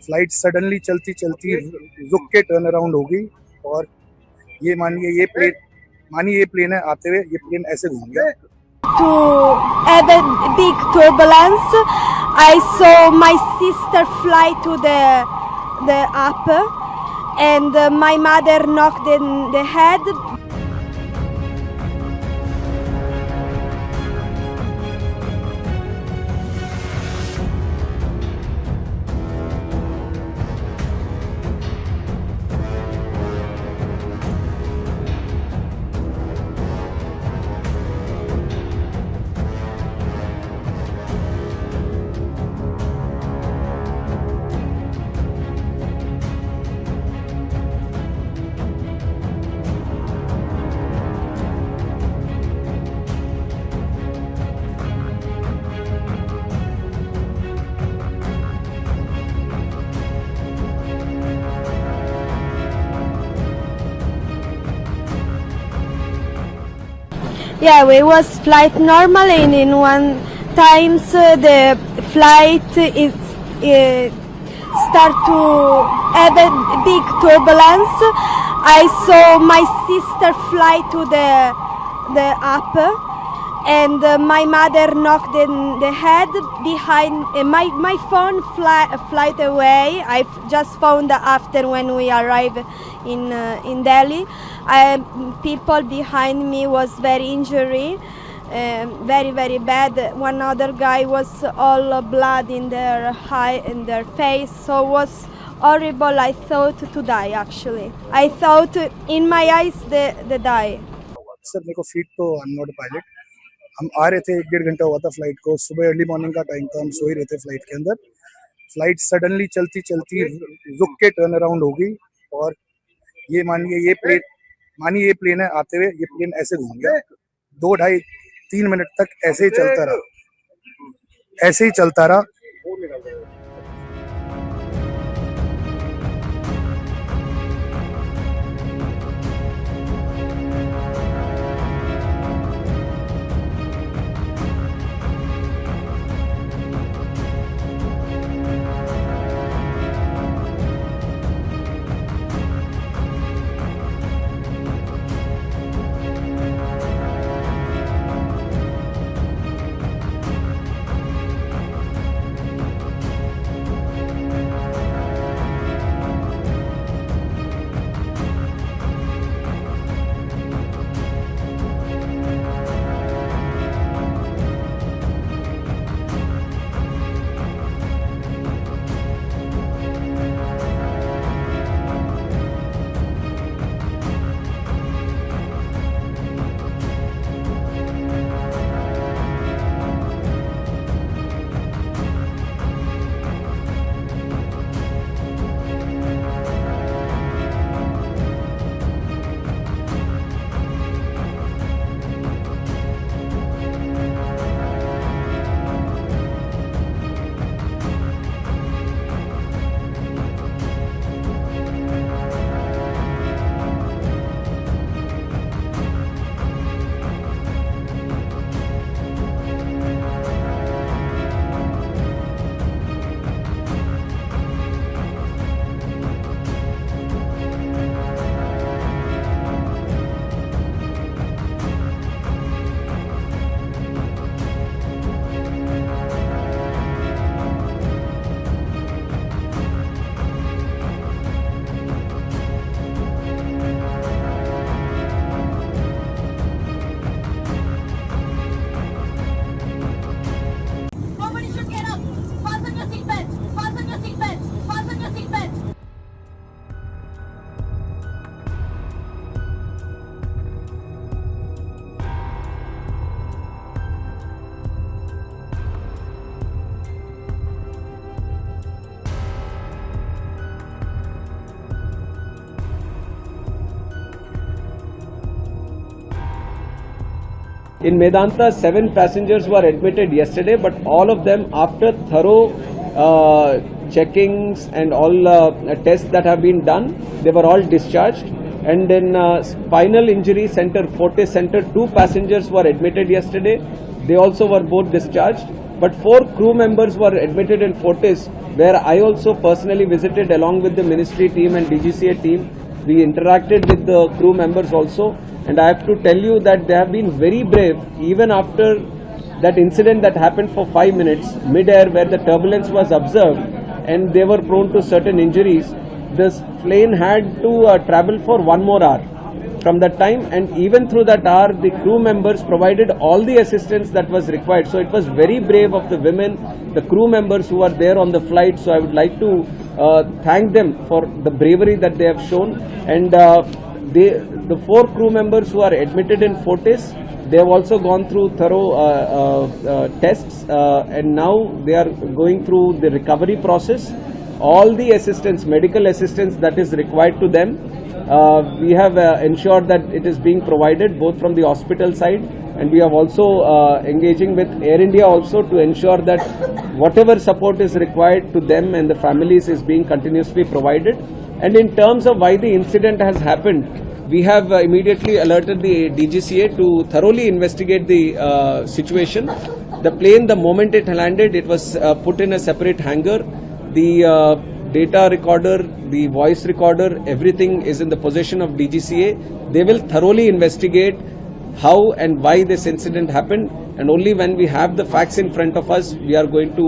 Flight suddenly चलती चलती रुक के टर्न अराउंड हो गई और ये मानिए ये प्लेन है, आते हुए ये प्लेन ऐसे घूम गया। To have a big turbulence, I saw my sister fly to the up, and my mother knocked in the head. Yeah, we was flight normal, and in one times the flight is start to have a big turbulence. I saw my sister fly to the up, and my mother knocked in the head behind. My phone flight away. I just found after when we arrived in Delhi. People behind me was very injury, very bad. One other guy was all blood in their face, so it was horrible. I thought to die actually. I thought in my eyes they die. Sir मेरे को feet तो I am not a pilot. हम आ रहे थे, 1-1.5 घंटा हुआ था flight को, सुबह अर्ली मॉर्निंग का टाइम था, हम सो ही रहे थे फ्लाइट के अंदर। फ्लाइट सडनली चलती चलती रुक के टर्न अराउंड हो गई और ये मानिए ये प्लेन है, आते हुए ये प्लेन ऐसे घूम गया। 2-2.5-3 मिनट तक ऐसे ही चलता रहा। In Medanta, 7 passengers were admitted yesterday, but all of them, after thorough checkings and all tests that have been done, they were all discharged. And in spinal injury center, Forte Center, 2 passengers were admitted yesterday. They also were both discharged. but 4 crew members were admitted in Fortis, where I also personally visited along with the ministry team and DGCA team. We interacted with the crew members also, and I have to tell you that they have been very brave even after that incident that happened for 5 minutes mid-air, where the turbulence was observed and they were prone to certain injuries. This plane had to travel for 1 more hour from that time, and even through that hour the crew members provided all the assistance that was required. So it was very brave of the women, the crew members who are there on the flight. So I would like to thank them for the bravery that they have shown. And the 4 crew members who are admitted in Fortis, they have also gone through thorough tests, and now they are going through the recovery process. All the assistance, medical assistance that is required to them, we have ensured that it is being provided both from the hospital side, and we have also engaging with Air India also to ensure that whatever support is required to them and the families is being continuously provided. And in terms of why the incident has happened, we have immediately alerted the DGCA to thoroughly investigate the situation. The plane, the moment it landed, it was put in a separate hangar. The data recorder, the voice recorder, everything is in the possession of DGCA. They will thoroughly investigate how and why this incident happened, and only when we have the facts in front of us, we are going to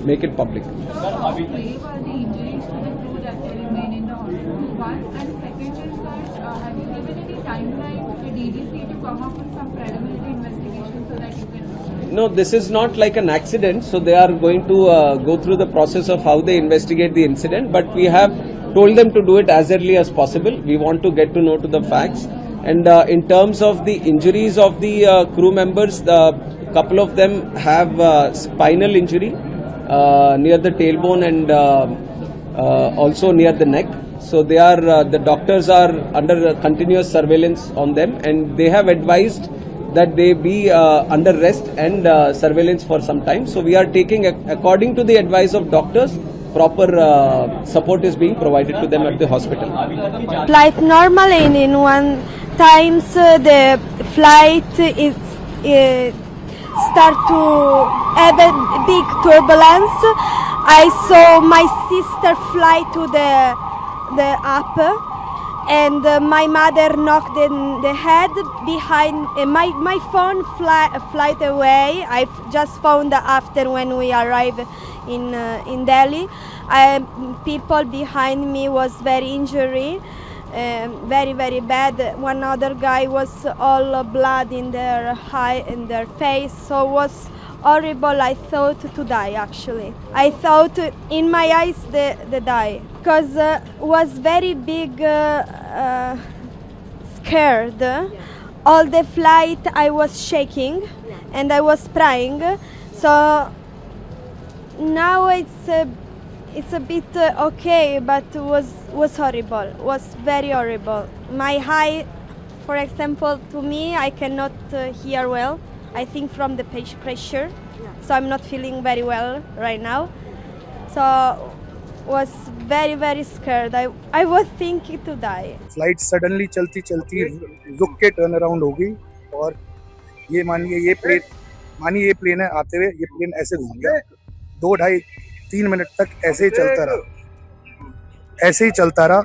make it public. How grave are the injuries to the crew that remain in the hospital? One, and second is that have you given any timeline to the DGCA to come up with some credibility investigation so that you can... No, this is not like an accident, so they are going to go through the process of how they investigate the incident, but we have told them to do it as early as possible. We want to get to know to the facts. And in terms of the injuries of the crew members, a couple of them have spinal injury near the tailbone and also near the neck. So they are the doctors are under continuous surveillance on them, and they have advised that they be under rest and surveillance for some time. So we are taking, according to the advice of doctors, proper support is being provided to them at the hospital. Flight normal, and in one times the flight is start to have a big turbulence. I saw my sister fly to the up, and my mother knocked in the head behind. My phone flight away. I just found after when we arrived in Delhi. People behind me was very injury, very bad. One other guy was all blood in their face. So it was horrible. I thought to die actually. I thought in my eyes they die, because was very big scared. All the flight I was shaking and I was crying. So now it's a bit okay, but it was horrible. Was very horrible. My eye, for example, to me, I cannot hear well. I think from the pressure, so I'm not feeling very well right now. So was very scared. I was thinking to die. Flight suddenly चलती रुक के turn around हो गई, और ये मानिए ये plane है, आते हुए ये प्लेन ऐसे घूम गया। 2-2.5-3 मिनट तक ऐसे ही चलता रहा।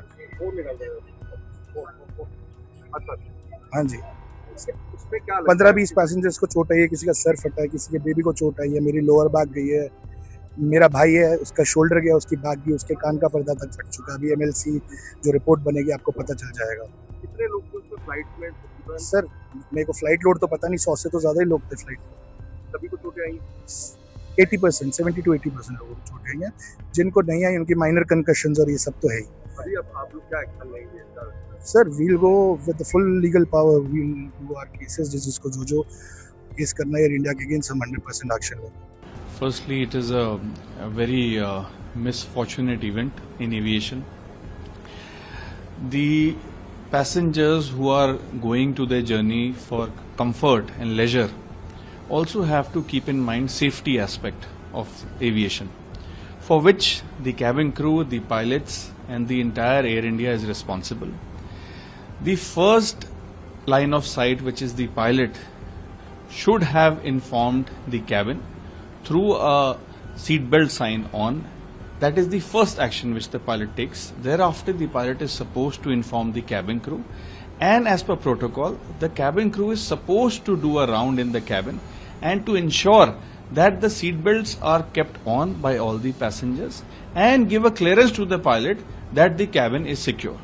हाँ जी, 15-20 पैसेंजर्स को चोट आई है, किसी का सर फटा है, किसी के बेबी को चोट आई है, मेरी लोअर बैक गई है, मेरा भाई है उसका शोल्डर गया, उसकी बैक गई, उसके कान का पर्दा तक फट चुका। अभी MLC जो रिपोर्ट बनेगी आपको पता चल जाएगा। कितने लोग थे उसमें फ्लाइट में? सर मेरे को फ्लाइट लोड तो पता नहीं, 100 से तो ज्यादा ही लोग थे फ्लाइट में। सभी को चोटें आई? 80%, 70 to 80% लोगों को चोटें आई हैं। जिनको नहीं आई उनकी माइनर कंकशंस और ये सब तो है ही। अभी अब आप लोग क्या एक्शन लेंगे? Sir we'll go with the full legal power, we'll do our cases, जिसको जो केस करना है एयर इंडिया के अगेंस्ट हम 100% एक्शन लेंगे। Firstly, it is a very misfortunate event in aviation. The passengers who are going to their journey for comfort and leisure also have to keep in mind safety aspect of aviation, for which the cabin crew, the pilots and the entire Air India is responsible. The first line of sight, which is the pilot, should have informed the cabin through a seatbelt sign on. That is the first action which the pilot takes. Thereafter, the pilot is supposed to inform the cabin crew. And as per protocol, the cabin crew is supposed to do a round in the cabin and to ensure that the seat belts are kept on by all the passengers and give a clearance to the pilot that the cabin is secure.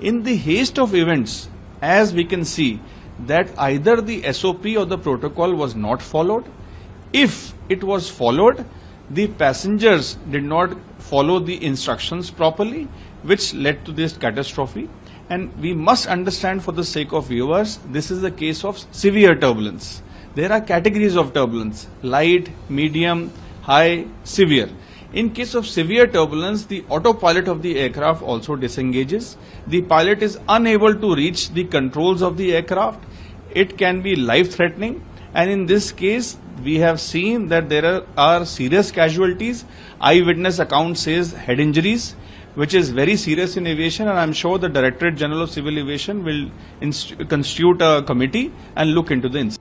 In the haste of events, as we can see that either the SOP or the protocol was not followed. If it was followed, the passengers did not follow the instructions properly, which led to this catastrophe. And we must understand, for the sake of viewers, this is a case of severe turbulence. There are categories of turbulence: light, medium, high, severe. In case of severe turbulence, the autopilot of the aircraft also disengages. The pilot is unable to reach the controls of the aircraft. It can be life-threatening, and in this case, we have seen that there are serious casualties. Eyewitness account says head injuries, which is very serious in aviation, and I'm sure the Directorate General of Civil Aviation will constitute a committee and look into the incident.